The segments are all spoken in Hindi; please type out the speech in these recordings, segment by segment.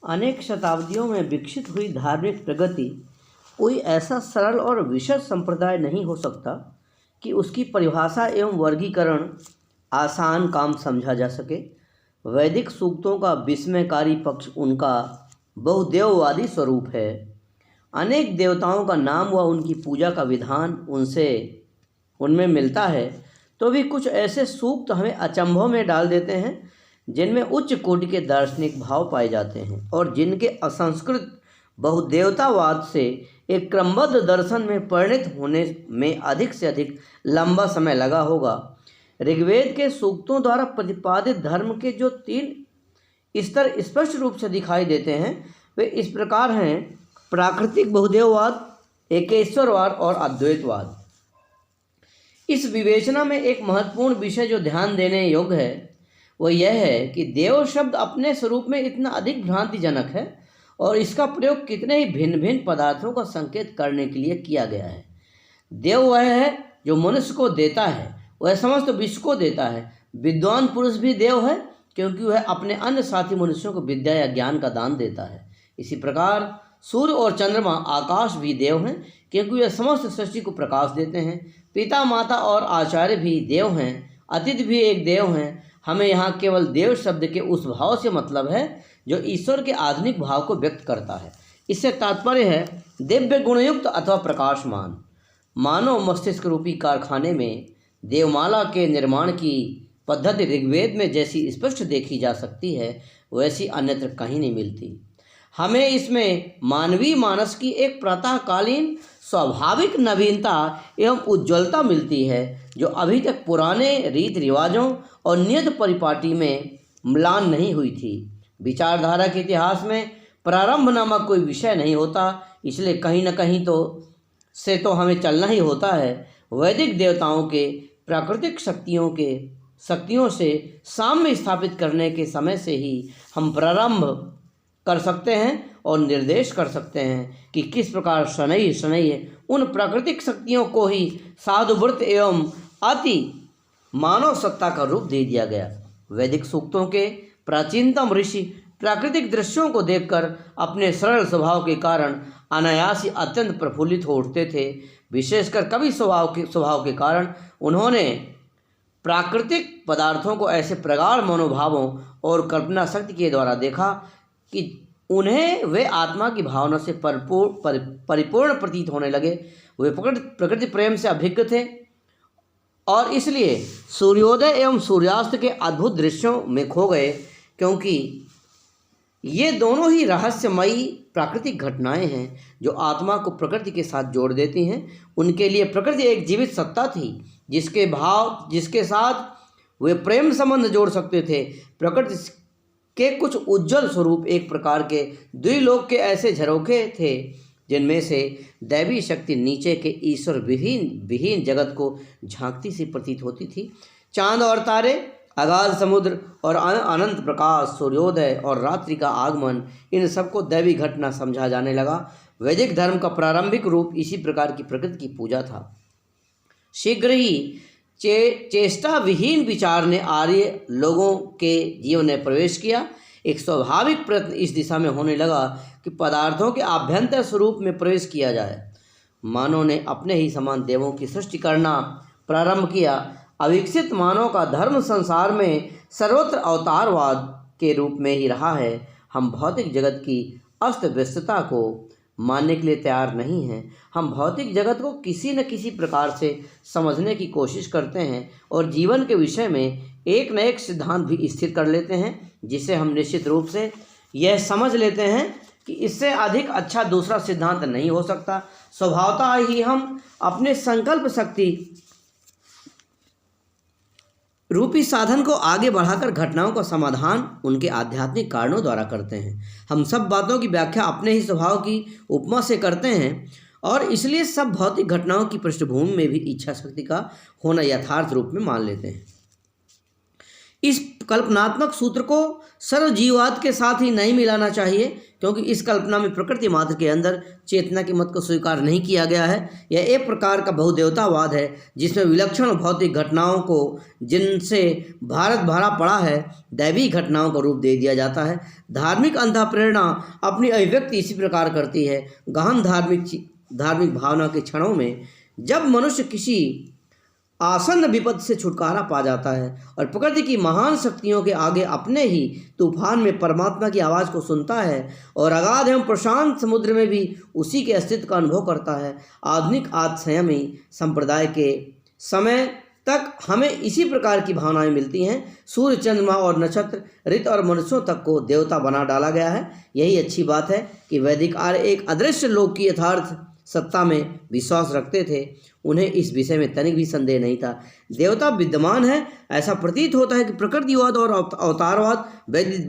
अनेक शताब्दियों में विकसित हुई धार्मिक प्रगति कोई ऐसा सरल और विशद संप्रदाय नहीं हो सकता कि उसकी परिभाषा एवं वर्गीकरण आसान काम समझा जा सके। वैदिक सूक्तों का विस्मयकारी पक्ष उनका बहुदेववादी स्वरूप है। अनेक देवताओं का नाम व उनकी पूजा का विधान उनमें मिलता है, तो भी कुछ ऐसे सूक्त हमें अचंभों में डाल देते हैं जिनमें उच्च कोटि के दार्शनिक भाव पाए जाते हैं और जिनके असंस्कृत बहुदेवतावाद से एक क्रमबद्ध दर्शन में परिणत होने में अधिक से अधिक लंबा समय लगा होगा। ऋग्वेद के सूक्तों द्वारा प्रतिपादित धर्म के जो 3 स्तर स्पष्ट रूप से दिखाई देते हैं वे इस प्रकार हैं: प्राकृतिक बहुदेववाद, एकेश्वरवाद और अद्वैतवाद। इस विवेचना में एक महत्वपूर्ण विषय जो ध्यान देने योग्य है वह यह है कि देव शब्द अपने स्वरूप में इतना अधिक भ्रांतिजनक है और इसका प्रयोग कितने ही भिन्न भिन्न पदार्थों का संकेत करने के लिए किया गया है। देव वह है जो मनुष्य को देता है, वह समस्त विश्व को देता है। विद्वान पुरुष भी देव है क्योंकि वह अपने अन्य साथी मनुष्यों को विद्या या ज्ञान का दान देता है। इसी प्रकार सूर्य और चंद्रमा आकाश भी देव हैं क्योंकि वे समस्त सृष्टि को प्रकाश देते हैं। पिता माता और आचार्य भी देव हैं, अतिथि भी एक देव हैं। हमें यहाँ केवल देव शब्द के उस भाव से मतलब है जो ईश्वर के आधुनिक भाव को व्यक्त करता है। इससे तात्पर्य है दिव्य गुणयुक्त अथवा प्रकाशमान। मानव मस्तिष्क रूपी कारखाने में देवमाला के निर्माण की पद्धति ऋग्वेद में जैसी स्पष्ट देखी जा सकती है वैसी अन्यत्र कहीं नहीं मिलती। हमें इसमें मानवीय मानस की एक प्रातःकालीन स्वाभाविक नवीनता एवं उज्ज्वलता मिलती है जो अभी तक पुराने रीत रिवाजों और नियत परिपाटी में म्लान नहीं हुई थी। विचारधारा के इतिहास में प्रारंभ नामक कोई विषय नहीं होता, इसलिए कहीं न कहीं तो हमें चलना ही होता है। वैदिक देवताओं के प्राकृतिक शक्तियों से साम्य स्थापित करने के समय से ही हम प्रारंभ कर सकते हैं और निर्देश कर सकते हैं कि किस प्रकार शनैः उन प्राकृतिक शक्तियों को ही साधुव्रत एवं अति मानव सत्ता का रूप दे दिया गया। वैदिक सूक्तों के प्राचीनतम ऋषि प्राकृतिक दृश्यों को देखकर अपने सरल स्वभाव के कारण अनायास ही अत्यंत प्रफुल्लित हो उठते थे। विशेषकर कवि स्वभाव के कारण उन्होंने प्राकृतिक पदार्थों को ऐसे प्रगाढ़ मनोभावों और कल्पना शक्ति के द्वारा देखा कि उन्हें वे आत्मा की भावना से परिपूर्ण प्रतीत होने लगे। वे प्रकृति प्रेम से अभिज्ञ थे और इसलिए सूर्योदय एवं सूर्यास्त के अद्भुत दृश्यों में खो गए, क्योंकि ये दोनों ही रहस्यमयी प्राकृतिक घटनाएं हैं जो आत्मा को प्रकृति के साथ जोड़ देती हैं। उनके लिए प्रकृति एक जीवित सत्ता थी जिसके साथ वे प्रेम संबंध जोड़ सकते थे। प्रकृति के कुछ उज्जवल स्वरूप एक प्रकार के द्विलोक के ऐसे झरोखे थे जिनमें से दैवी शक्ति नीचे के ईश्वर विहीन जगत को झांकती सी प्रतीत होती थी। चांद और तारे, अगाध समुद्र और अनंत प्रकाश, सूर्योदय और रात्रि का आगमन, इन सबको दैवी घटना समझा जाने लगा। वैदिक धर्म का प्रारंभिक रूप इसी प्रकार की प्रकृति की पूजा था। शीघ्र ही चेष्टा विहीन विचार ने आर्य लोगों के जीवन में प्रवेश किया। एक स्वाभाविक प्रयत्न इस दिशा में होने लगा कि पदार्थों के आभ्यंतर स्वरूप में प्रवेश किया जाए। मानव ने अपने ही समान देवों की सृष्टि करना प्रारंभ किया। अविकसित मानव का धर्म संसार में सर्वत्र अवतारवाद के रूप में ही रहा है। हम भौतिक जगत की अस्त व्यस्तता को मानने के लिए तैयार नहीं हैं। हम भौतिक जगत को किसी न किसी प्रकार से समझने की कोशिश करते हैं और जीवन के विषय में एक न एक सिद्धांत भी स्थिर कर लेते हैं, जिसे हम निश्चित रूप से यह समझ लेते हैं कि इससे अधिक अच्छा दूसरा सिद्धांत नहीं हो सकता। स्वभावतः ही हम अपने संकल्प शक्ति रूपी साधन को आगे बढ़ाकर घटनाओं का समाधान उनके आध्यात्मिक कारणों द्वारा करते हैं। हम सब बातों की व्याख्या अपने ही स्वभाव की उपमा से करते हैं और इसलिए सब भौतिक घटनाओं की पृष्ठभूमि में भी इच्छा शक्ति का होना यथार्थ रूप में मान लेते हैं। इस कल्पनात्मक सूत्र को सर्वजीववाद के साथ ही नहीं मिलाना चाहिए, क्योंकि इस कल्पना में प्रकृति मात्र के अंदर चेतना के मत को स्वीकार नहीं किया गया है। यह एक प्रकार का बहुदेवतावाद है जिसमें विलक्षण भौतिक घटनाओं को, जिनसे भारत भरा पड़ा है, दैवी घटनाओं का रूप दे दिया जाता है। धार्मिक अंतःप्रेरणा अपनी अभिव्यक्ति इसी प्रकार करती है। गहन धार्मिक भावना के क्षणों में जब मनुष्य किसी आसन्न विपत्ति से छुटकारा पा जाता है और प्रकृति की महान शक्तियों के आगे अपने ही तूफान में परमात्मा की आवाज़ को सुनता है और अगाध एवं प्रशांत समुद्र में भी उसी के अस्तित्व का अनुभव करता है। आधुनिक आत्मसंयमी संप्रदाय के समय तक हमें इसी प्रकार की भावनाएं मिलती हैं। सूर्य, चंद्रमा और नक्षत्र, ऋतु और मनुष्यों तक को देवता बना डाला गया है। यही अच्छी बात है कि वैदिक आर्य एक अदृश्य लोक की यथार्थ सत्ता में विश्वास रखते थे। उन्हें इस विषय में तनिक भी संदेह नहीं था। देवता विद्यमान है, ऐसा प्रतीत होता है कि प्रकृतिवाद और अवतारवाद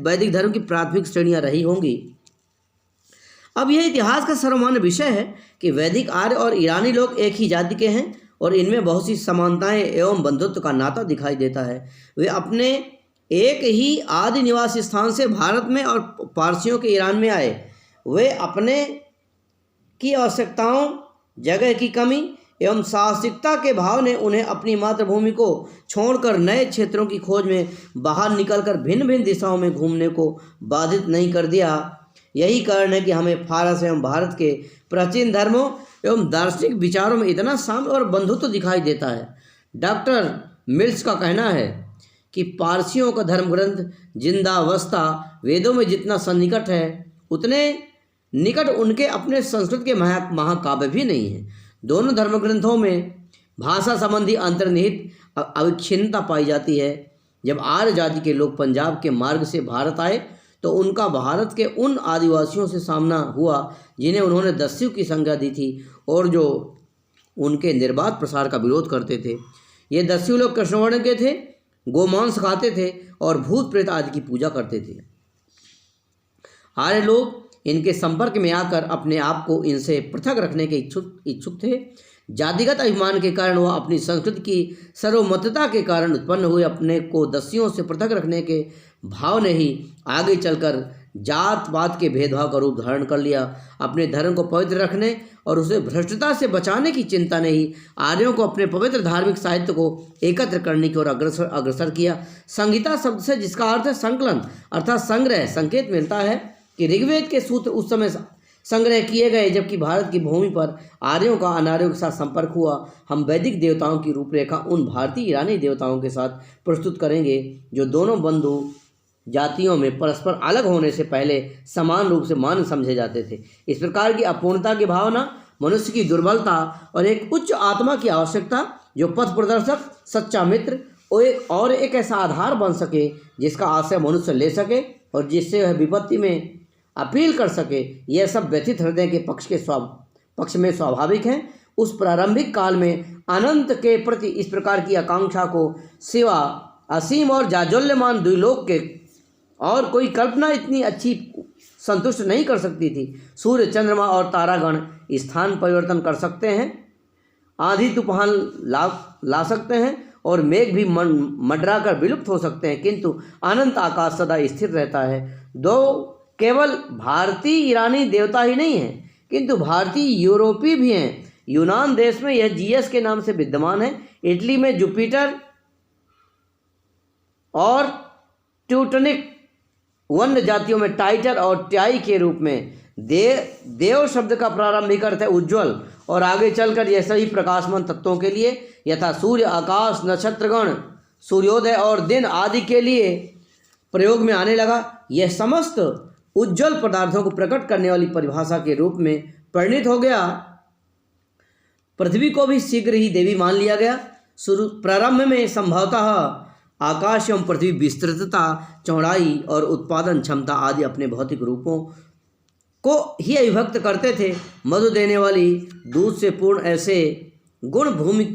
वैदिक धर्म की प्राथमिक श्रेणियां रही होंगी। अब यह इतिहास का सर्वमान्य विषय है कि वैदिक आर्य और ईरानी लोग एक ही जाति के हैं और इनमें बहुत सी समानताएं एवं बंधुत्व का नाता दिखाई देता है। वे अपने एक ही आदि निवास स्थान से भारत में और पारसियों के ईरान में आए। वे अपने की आवश्यकताओं, जगह की कमी एवं साहसिकता के भाव ने उन्हें अपनी मातृभूमि को छोड़कर नए क्षेत्रों की खोज में बाहर निकलकर भिन्न भिन्न दिशाओं में घूमने को बाधित नहीं कर दिया। यही कारण है कि हमें फारस एवं भारत के प्राचीन धर्मों एवं दार्शनिक विचारों में इतना साम्य और बंधुत्व दिखाई देता है। डॉक्टर मिल्स का कहना है कि पारसियों का धर्म ग्रंथ जिंदावस्था वेदों में जितना सन्निकट है, उतने निकट उनके अपने संस्कृत के महाकाव्य भी नहीं है। दोनों धर्म ग्रंथों में भाषा संबंधी अंतर्निहित अविच्छिन्नता पाई जाती है। जब आर्य जाति के लोग पंजाब के मार्ग से भारत आए तो उनका भारत के उन आदिवासियों से सामना हुआ जिन्हें उन्होंने दस्यु की संज्ञा दी थी और जो उनके निर्बाध प्रसार का विरोध करते थे। ये दस्यु लोग कृष्णवर्ण के थे, गोमांस खाते थे और भूत प्रेत आदि की पूजा करते थे। आर्य लोग इनके संपर्क में आकर अपने आप को इनसे पृथक रखने के इच्छुक थे। जातिगत अभिमान के कारण वह अपनी संस्कृति की सर्वमतता के कारण उत्पन्न हुए अपने को दस्युओं से पृथक रखने के भाव ने ही आगे चलकर जात पात के भेदभाव का रूप धारण कर लिया। अपने धर्म को पवित्र रखने और उसे भ्रष्टता से बचाने की चिंता ने ही आर्यों को अपने पवित्र धार्मिक साहित्य को एकत्र करने की ओर अग्रसर किया। संहिता शब्द से, जिसका अर्थ है संकलन अर्थात संग्रह, संकेत मिलता है कि ऋग्वेद के सूत्र उस समय संग्रह किए गए जबकि भारत की भूमि पर आर्यों का अनार्यों के साथ संपर्क हुआ। हम वैदिक देवताओं की रूपरेखा उन भारतीय ईरानी देवताओं के साथ प्रस्तुत करेंगे जो दोनों बंधु जातियों में परस्पर अलग होने से पहले समान रूप से मान्य समझे जाते थे। इस प्रकार की अपूर्णता की भावना, मनुष्य की दुर्बलता और एक उच्च आत्मा की आवश्यकता जो पथ प्रदर्शक, सच्चा मित्र और एक ऐसा आधार बन सके जिसका आश्रय मनुष्य ले सके और जिससे वह विपत्ति में अपील कर सके, यह सब व्यथित हृदय के पक्ष में स्वाभाविक है। उस प्रारंभिक काल में अनंत के प्रति इस प्रकार की आकांक्षा को सिवा असीम और जाज्वल्यमान द्विलोक के और कोई कल्पना इतनी अच्छी संतुष्ट नहीं कर सकती थी। सूर्य, चंद्रमा और तारागण स्थान परिवर्तन कर सकते हैं, आंधी तूफान ला सकते हैं और मेघ भी मंडरा कर विलुप्त हो सकते हैं, किंतु अनंत आकाश सदा स्थिर रहता है। दो केवल भारतीय ईरानी देवता ही नहीं हैं, किंतु भारतीय यूरोपीय भी हैं। यूनान देश में यह जीएस के नाम से विद्यमान है। इटली में जुपिटर और ट्यूटनिक, वन्य जातियों में टाइटर और ट्याई के रूप में। देव शब्द का प्रारंभिक अर्थ है उज्ज्वल और आगे चलकर यह सभी प्रकाशमान तत्वों के लिए यथा सूर्य, आकाश, नक्षत्रगण, सूर्योदय और दिन आदि के लिए प्रयोग में आने लगा। यह समस्त उज्ज्वल पदार्थों को प्रकट करने वाली परिभाषा के रूप में परिणित हो गया। पृथ्वी को भी शीघ्र ही देवी मान लिया गया। प्रारंभ में संभवतः आकाश एवं पृथ्वी विस्तृतता, चौड़ाई और उत्पादन क्षमता आदि अपने भौतिक रूपों को ही अभिव्यक्त करते थे। मधु देने वाली दूध से पूर्ण ऐसे गुण भूमि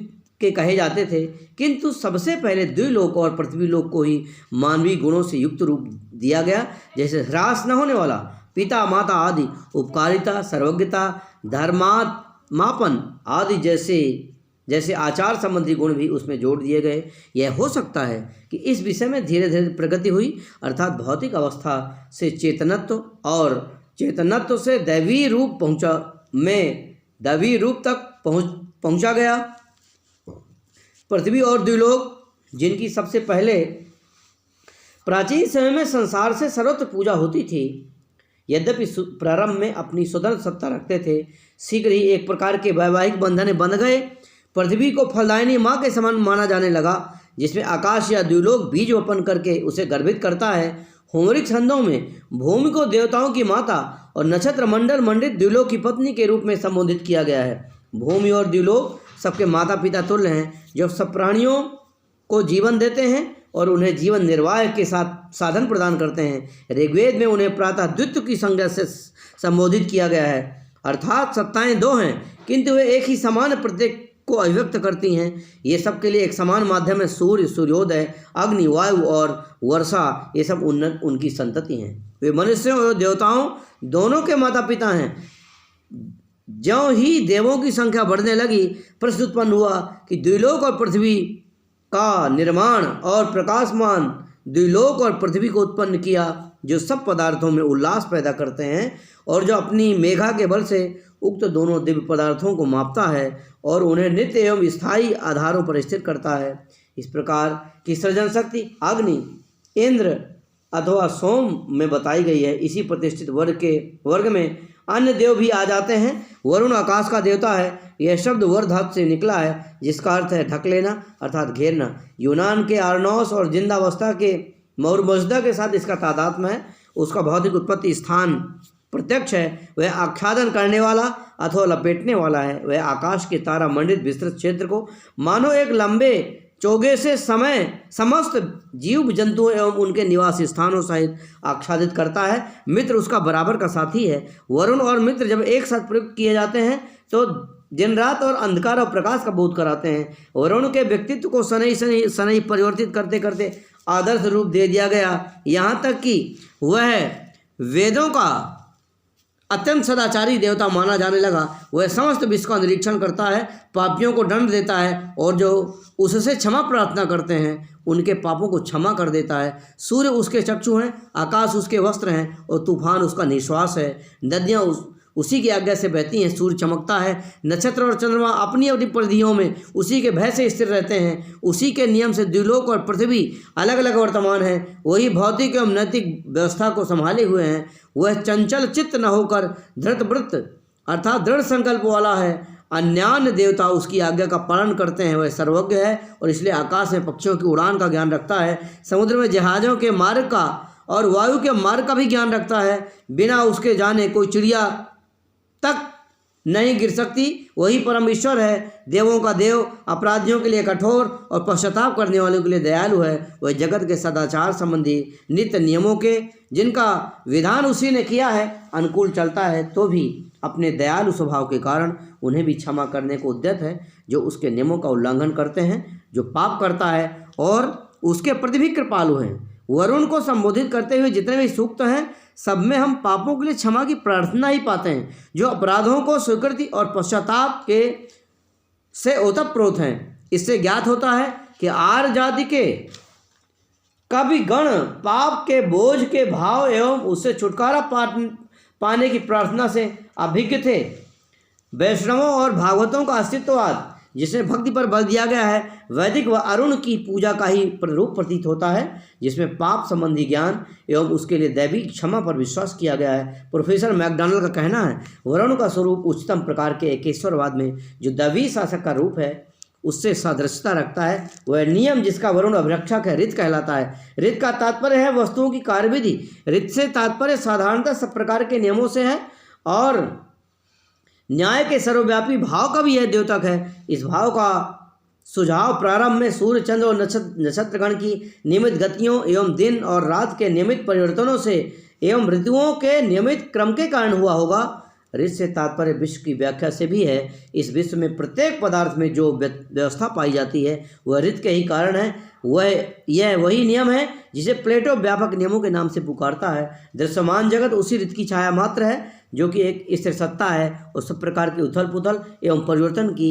के कहे जाते थे, किंतु सबसे पहले द्विलोक और पृथ्वीलोक को ही मानवीय गुणों से युक्त रूप दिया गया, जैसे ह्रास न होने वाला, पिता माता आदि, उपकारिता, सर्वज्ञता, धर्मात्मापन आदि जैसे जैसे आचार संबंधी गुण भी उसमें जोड़ दिए गए। यह हो सकता है कि इस विषय में धीरे धीरे प्रगति हुई, अर्थात भौतिक अवस्था से चेतनत्व और चेतनत्व से दैवीय रूप तक पहुंचा गया। पृथ्वी और द्युलोक, जिनकी सबसे पहले प्राचीन समय में संसार से सर्वत्र पूजा होती थी, यद्यपि प्रारंभ में अपनी स्वतंत्र सत्ता रखते थे, शीघ्र ही एक प्रकार के वैवाहिक बंधन बंध गए। पृथ्वी को फलदायिनी माँ के समान माना जाने लगा, जिसमें आकाश या द्युलोक बीज वपन करके उसे गर्भित करता है। होमरिक छंदों में भूमि को देवताओं की माता और नक्षत्र मंडल मंडित द्युलोक की पत्नी के रूप में संबोधित किया गया है। भूमि और द्युलोक सबके माता पिता तुल्य हैं, जो सब प्राणियों को जीवन देते हैं और उन्हें जीवन निर्वाह के साथ साधन प्रदान करते हैं। ऋग्वेद में उन्हें प्रातः द्वित्व की संज्ञा से संबोधित किया गया है, अर्थात सत्ताएं दो हैं किंतु वे एक ही समान प्रत्येक को अभिव्यक्त करती हैं। ये सब के लिए एक समान माध्यम है। सूर्य, सूर्योदय, अग्नि, वायु और वर्षा, ये सब उनकी संतति हैं। वे मनुष्यों और देवताओं दोनों के माता पिता हैं। ज्यों ही देवों की संख्या बढ़ने लगी, प्रश्न उत्पन्न हुआ कि द्युलोक और पृथ्वी का निर्माण और प्रकाशमान द्युलोक और पृथ्वी को उत्पन्न किया, जो सब पदार्थों में उल्लास पैदा करते हैं और जो अपनी मेघा के बल से उक्त दोनों दिव्य पदार्थों को मापता है और उन्हें नित्य एवं स्थायी आधारों पर स्थिर करता है। इस प्रकार की सृजन शक्ति अग्नि, इंद्र अथवा सोम में बताई गई है। इसी प्रतिष्ठित वर्ग में अन्य देव भी आ जाते हैं। वरुण आकाश का देवता है। यह शब्द वर धातु से निकला है, जिसका अर्थ है ढक लेना अर्थात घेरना। यूनान के आर्नोस और जिंदावस्था के मौरमजदा के साथ इसका तादात्म्य है। उसका भौतिक उत्पत्ति स्थान प्रत्यक्ष है। वह आच्छादन करने वाला अथवा लपेटने वाला है। वह आकाश के तारा मंडित विस्तृत क्षेत्र को मानो एक लंबे चोगे से समस्त जीव जंतुओं एवं उनके निवास स्थानों सहित आच्छादित करता है। मित्र उसका बराबर का साथी है। वरुण और मित्र जब एक साथ प्रयुक्त किए जाते हैं तो दिन रात और अंधकार और प्रकाश का बोध कराते हैं। वरुण के व्यक्तित्व को शनै परिवर्तित करते करते आदर्श रूप दे दिया गया, यहाँ तक कि वह वेदों का अत्यंत सदाचारी देवता माना जाने लगा। वह समस्त विश्व का निरीक्षण करता है, पापियों को दंड देता है और जो उससे क्षमा प्रार्थना करते हैं उनके पापों को क्षमा कर देता है। सूर्य उसके चक्षु हैं, आकाश उसके वस्त्र हैं और तूफान उसका निश्वास है। नदियाँ उसी की आज्ञा से बहती हैं। सूर्य चमकता है, नक्षत्र और चंद्रमा अपनी अपनी परिधियों में उसी के भय से स्थिर रहते हैं। उसी के नियम से द्युलोक और पृथ्वी अलग अलग वर्तमान हैं। वही भौतिक एवं नैतिक व्यवस्था को संभाले हुए हैं। वह चंचल चित्त न होकर धृतव्रत अर्थात दृढ़ संकल्प वाला है। अन्यान्य देवता उसकी आज्ञा का पालन करते हैं। वह सर्वज्ञ है और इसलिए आकाश में पक्षियों की उड़ान का ज्ञान रखता है। समुद्र में जहाज़ों के मार्ग का और वायु के मार्ग का भी ज्ञान रखता है। बिना उसके जाने कोई चिड़िया तक नहीं गिर सकती। वही परम ईश्वर है, देवों का देव, अपराधियों के लिए कठोर और पश्चाताप करने वालों के लिए दयालु है। वह जगत के सदाचार संबंधी नित्य नियमों के, जिनका विधान उसी ने किया है, अनुकूल चलता है, तो भी अपने दयालु स्वभाव के कारण उन्हें भी क्षमा करने को उद्यत है। जो उसके नियमों का उल्लंघन करते हैं, जो पाप करता है और उसके प्रति भी कृपालु हैं। वरुण को संबोधित करते हुए जितने भी सूक्त हैं, सब में हम पापों के लिए क्षमा की प्रार्थना ही पाते हैं, जो अपराधों को स्वीकृति और पश्चाताप के से ओतप्रोत हैं। इससे ज्ञात होता है कि आर्य जाति के कभी गण पाप के बोझ के भाव एवं उससे छुटकारा पाने की प्रार्थना से अभिज्ञ थे। वैष्णवों और भागवतों का अस्तित्ववाद, जिसमें भक्ति पर बल दिया गया है, वैदिक व अरुण की पूजा का ही रूप प्रतीत होता है, जिसमें पाप संबंधी ज्ञान एवं उसके लिए दैविक क्षमा पर विश्वास किया गया है। प्रोफेसर मैकडॉनल्ड का कहना है, वरुण का स्वरूप उच्चतम प्रकार के एकेश्वरवाद में जो दैवीय शासक का रूप है उससे सादृश्यता रखता है। वह नियम जिसका वरुण अभिरक्षक है ऋत कहलाता है। ऋत का तात्पर्य है वस्तुओं की कार्यविधि। ऋत से तात्पर्य साधारणतः सब प्रकार के नियमों से है और न्याय के सर्वव्यापी भाव का भी यह द्योतक है। इस भाव का सुझाव प्रारंभ में सूर्य, चंद्र और नक्षत्रगण की नियमित गतियों एवं दिन और रात के नियमित परिवर्तनों से एवं ऋतुओं के नियमित क्रम के कारण हुआ होगा। ऋत से तात्पर्य विश्व की व्याख्या से भी है। इस विश्व में प्रत्येक पदार्थ में जो व्यवस्था पाई जाती है वह ऋत के ही कारण है। यह वही नियम है जिसे प्लेटो व्यापक नियमों के नाम से पुकारता है। दृश्यमान जगत उसी रीत की छाया मात्र है जो कि एक स्थिर सत्ता है और सब प्रकार की उथल पुथल एवं परिवर्तन की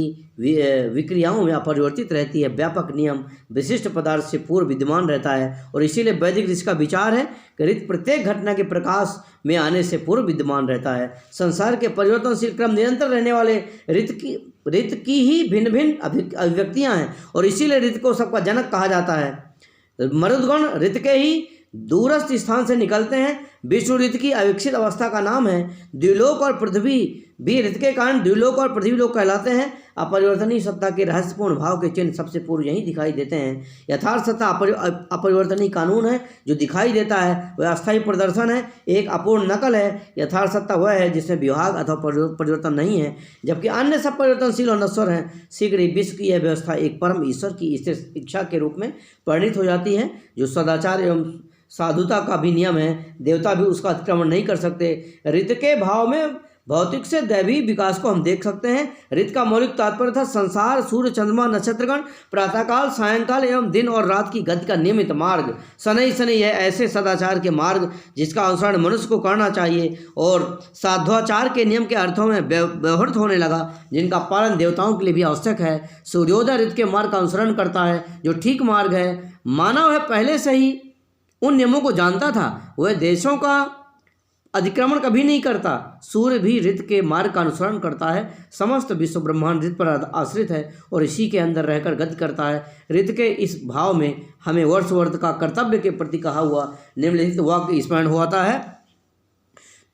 विक्रियाओं में अपरिवर्तित रहती है। व्यापक नियम विशिष्ट पदार्थ से पूर्व विद्यमान रहता है और इसीलिए वैदिक ऋषि का विचार है कि ऋत प्रत्येक घटना के प्रकाश में आने से पूर्व विद्यमान रहता है। संसार के परिवर्तनशील क्रम निरंतर रहने वाले ऋत की ही भिन्न भिन्न अभिव्यक्तियाँ हैं और इसीलिए ऋत को सबका जनक कहा जाता है। मरुदगण ऋत के ही दूरस्थ स्थान से निकलते हैं। विष्णु ऋत की अविकसित अवस्था का नाम है। द्विलोक और पृथ्वी भी ऋत के कारण द्विलोक और पृथ्वी लोक कहलाते हैं। अपरिवर्तनीय सत्ता के रहस्यपूर्ण भाव के चिन्ह सबसे पूर्व यही दिखाई देते हैं। यथार्थ सत्ता अपरिवर्तनीय कानून है जो दिखाई देता है, वह अस्थायी प्रदर्शन है, एक अपूर्ण नकल है। यथार्थ सत्ता वह है जिसमें विभाग अथवा परिवर्तन नहीं है, जबकि अन्य सब परिवर्तनशील और नश्वर हैं। शीघ्र ही विश्व की यह व्यवस्था एक परम ईश्वर की स्थिर इच्छा के रूप में परिणित हो जाती है, जो सदाचार एवं साधुता का भी नियम है। देवता भी उसका अतिक्रमण नहीं कर सकते। ऋत के भाव में भौतिक से दैवी विकास को हम देख सकते हैं। ऋत का मौलिक तात्पर्य था संसार, सूर्य, चंद्रमा, नक्षत्रगण, प्रातःकाल, सायंकाल एवं दिन और रात की गति का नियमित मार्ग। शनै शनै यह ऐसे सदाचार के मार्ग जिसका अनुसरण मनुष्य को करना चाहिए और साध्वाचार के नियम के अर्थों में व्यवहृत होने लगा, जिनका पालन देवताओं के लिए भी आवश्यक है। सूर्योदय ऋत के मार्ग का अनुसरण करता है जो ठीक मार्ग है। मानव है पहले से ही उन नियमों को जानता था, वह देशों का अतिक्रमण कभी नहीं करता। सूर्य भी ऋत के मार्ग का अनुसरण करता है। समस्त विश्व ब्रह्मांड ऋत पर आश्रित है और इसी के अंदर रहकर गति करता है। ऋत के इस भाव में हमें वर्षवर्त का कर्तव्य के प्रति कहा हुआ निम्नलिखित वाक्य स्मरण होता है।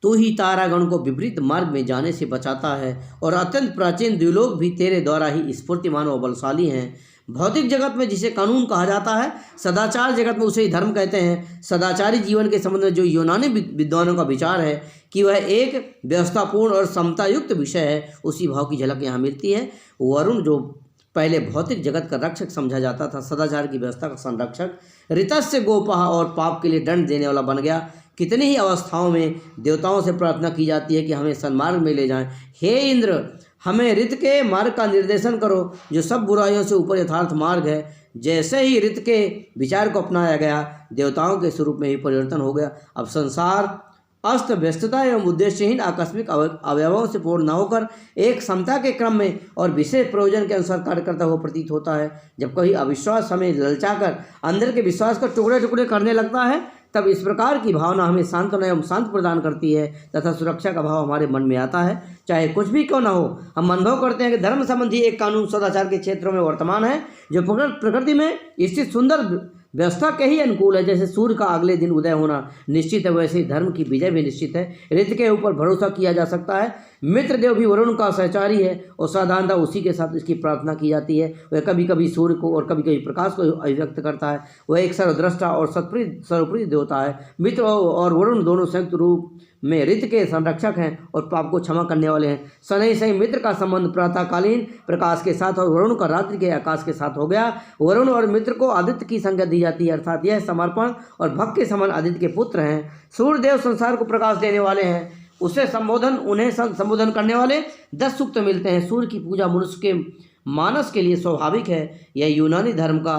तू ही तारागण को विपरीत मार्ग में जाने से बचाता है और अत्यंत प्राचीन द्विलोक भी तेरे द्वारा ही स्फूर्तिमान और बलशाली हैं। भौतिक जगत में जिसे कानून कहा जाता है, सदाचार जगत में उसे ही धर्म कहते हैं। सदाचारी जीवन के संबंध में जो यूनानी विद्वानों का विचार है कि वह एक व्यवस्थापूर्ण और समतायुक्त विषय है, उसी भाव की झलक यहाँ मिलती है। वरुण जो पहले भौतिक जगत का रक्षक समझा जाता था, सदाचार की व्यवस्था का संरक्षक, ऋतस्य गोपाह और पाप के लिए दंड देने वाला बन गया। कितनी ही अवस्थाओं में देवताओं से प्रार्थना की जाती है कि हमें सन्मार्ग में ले जाएं। हे इंद्र, हमें ऋत के मार्ग का निर्देशन करो जो सब बुराइयों से ऊपर यथार्थ मार्ग है। जैसे ही ऋत के विचार को अपनाया गया, देवताओं के स्वरूप में ही परिवर्तन हो गया। अब संसार अस्त व्यस्तता एवं उद्देश्यहीन आकस्मिक अवयवों से पूर्ण न होकर एक समता के क्रम में और विशेष प्रयोजन के अनुसार कार्य करता हुआ प्रतीत होता है। जब कभी अविश्वास हमें ललचाकर अंदर के विश्वास को टुकड़े टुकड़े करने लगता है, तब इस प्रकार की भावना हमें सांत्वना एवं शांत प्रदान करती है तथा सुरक्षा का भाव हमारे मन में आता है। चाहे कुछ भी क्यों न हो, हम अनुभव करते हैं कि धर्म संबंधी एक कानून सदाचार के क्षेत्रों में वर्तमान है जो प्रकृति में स्थित सुंदर व्यवस्था के ही अनुकूल है। जैसे सूर्य का अगले दिन उदय होना निश्चित है, वैसे ही धर्म की विजय भी निश्चित है। ऋत के ऊपर भरोसा किया जा सकता है। मित्र देव भी वरुण का सहचारी है और साधारणतः उसी के साथ इसकी प्रार्थना की जाती है। वह कभी कभी सूर्य को और कभी कभी प्रकाश को अभिव्यक्त करता है। वह एक सर्वद्रष्टा और सर्वप्रिय देवता है। मित्र और वरुण दोनों संयुक्त रूप में ऋत के संरक्षक हैं और पाप को क्षमा करने वाले हैं। शनै से मित्र का संबंध प्रातःकालीन प्रकाश के साथ और वरुण का रात्रि के आकाश के साथ हो गया। वरुण और मित्र को आदित्य की संज्ञा दी जाती है, अर्थात यह समर्पण और भक्त के समान आदित्य के पुत्र हैं। सूर्यदेव संसार को प्रकाश देने वाले हैं। उन्हें संबोधन करने वाले 10 सूक्त मिलते हैं। सूर्य की पूजा मनुष्य के मानस के लिए स्वाभाविक है। यह यूनानी धर्म का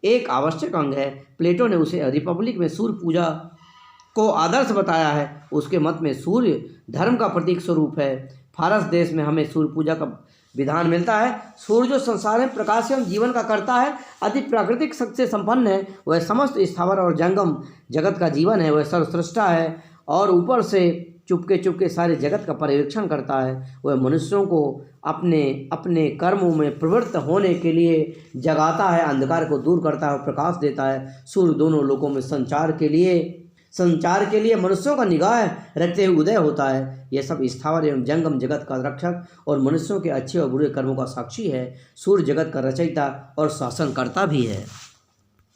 एक आवश्यक अंग है। प्लेटो ने उसे रिपब्लिक में सूर्य पूजा को आदर्श बताया है। उसके मत में सूर्य धर्म का प्रतीक स्वरूप है। फारस देश में हमें सूर्य पूजा का विधान मिलता है। सूर्य जो संसार में प्रकाश एवं जीवन का करता है, अति प्राकृतिक शक्ति से संपन्न है। वह समस्त स्थावर और जंगम जगत का जीवन है। वह सर्वश्रेष्ठा है और ऊपर से चुपके चुपके सारे जगत का पर्यवेक्षण करता है। वह मनुष्यों को अपने अपने कर्मों में प्रवृत्त होने के लिए जगाता है, अंधकार को दूर करता है और प्रकाश देता है। सूर्य दोनों लोकों में संचार के लिए मनुष्यों का निगाह रखते हुए उदय होता है। यह सब स्थावर एवं जंगम जगत का रक्षक और मनुष्यों के अच्छे और बुरे कर्मों का साक्षी है। सूर्य जगत का रचयिता और शासनकर्ता भी है।